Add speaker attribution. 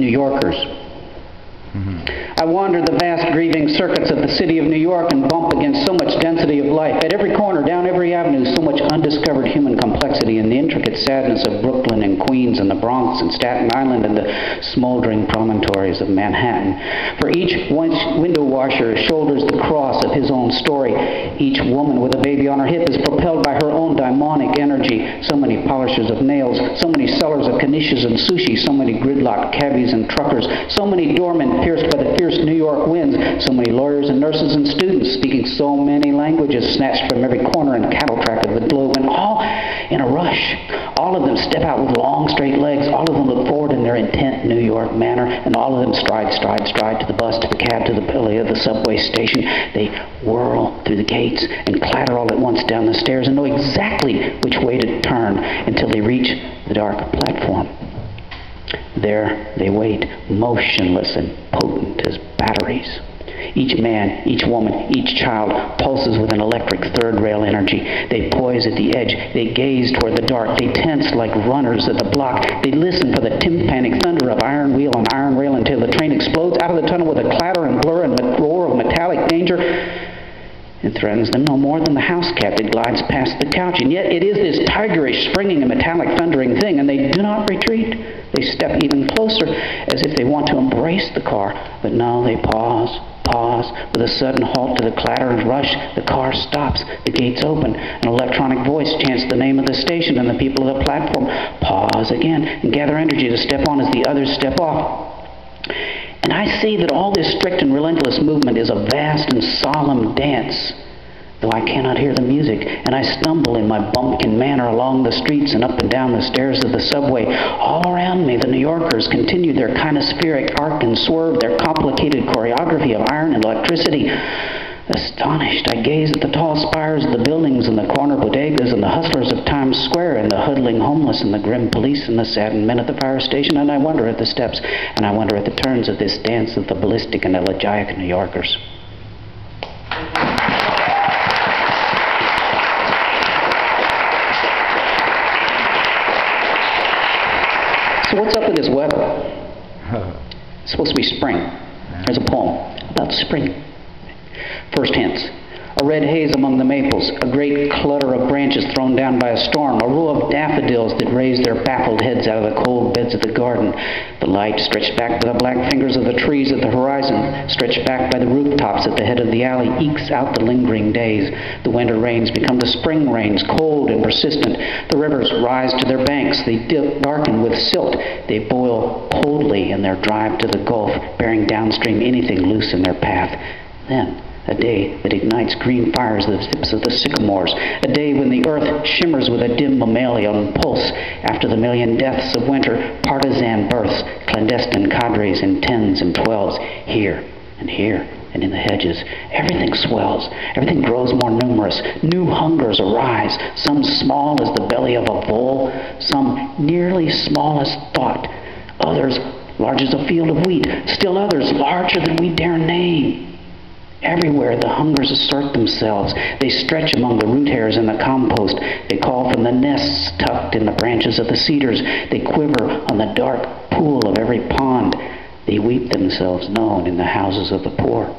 Speaker 1: New Yorkers. I wander the vast grieving circuits of the city of New York and bump against so much density of life. At every corner, down every avenue, so much undiscovered human complexity and the intricate sadness of Brooklyn and Queens and the Bronx and Staten Island and the smoldering promontories of Manhattan. For each window washer shoulders the cross of his own story. Each woman with a baby on her hip is propelled by her own daimonic energy. So many polishers of nails, so many sellers of knishes and sushi, so many gridlocked cabbies and truckers, so many doormen pierced by the fierce New York winds, so many lawyers and nurses and students speaking so many languages snatched from every corner and cattle track of the globe, and all in a rush. All of them step out with long, straight legs. All of them look forward in their intent New York manner, and all of them stride to the bus, to the cab, to the belly of the subway station. They whirl through the gates and clatter all at once down the stairs and know exactly which way to turn until they reach the dark platform. There they wait, motionless and potent as batteries. Each man, each woman, each child pulses with an electric third-rail energy. They poise at the edge. They gaze toward the dark. They tense like runners at the block. They listen for the tympanic thunder of iron wheel on iron rail until the train explodes out of the tunnel with a clatter and blur and roar of metallic danger. It threatens them no more than the house cat that glides past the couch. And yet it is this tigerish, springing and metallic thundering thing, and they do not retreat. They step even closer, as if they want to embrace the car. But no, they pause. With a sudden halt to the clatter and rush, the car stops. The gates open. An electronic voice chants the name of the station, and the people of the platform pause again and gather energy to step on as the others step off. And I see that all this strict and relentless movement is a vast and solemn dance, though I cannot hear the music, and I stumble in my bumpkin manner along the streets and up and down the stairs of the subway. All around me, the New Yorkers continue their kinespheric arc and swerve, their complicated choreography of iron and electricity. Astonished, I gaze at the tall spires of the buildings and the corner bodegas and the hustlers of Times Square and the huddling homeless and the grim police and the saddened men at the fire station, and I wonder at the steps and I wonder at the turns of this dance of the ballistic and elegiac New Yorkers. So what's up with this weather? It's supposed to be spring. There's a poem about spring. First hints. A red haze among the maples, a great clutter of branches thrown down by a storm, a row of daffodils that raise their baffled heads out of the cold beds of the garden. The light stretched back by the black fingers of the trees at the horizon, stretched back by the rooftops at the head of the alley, ekes out the lingering days. The winter rains become the spring rains, cold and persistent. The rivers rise to their banks. They darken with silt. They boil coldly in their drive to the Gulf, bearing downstream anything loose in their path. Then, a day that ignites green fires at the tips of the sycamores. A day when the earth shimmers with a dim mammalian pulse. After the million deaths of winter, partisan births, clandestine cadres in 10s and 12s. Here and in the hedges. Everything swells. Everything grows more numerous. New hungers arise. Some small as the belly of a bull. Some nearly small as thought. Others large as a field of wheat. Still others larger than we dare name. Everywhere the hungers assert themselves. They stretch among the root hairs in the compost. They call from the nests tucked in the branches of the cedars. They quiver on the dark pool of every pond. They weep themselves known in the houses of the poor.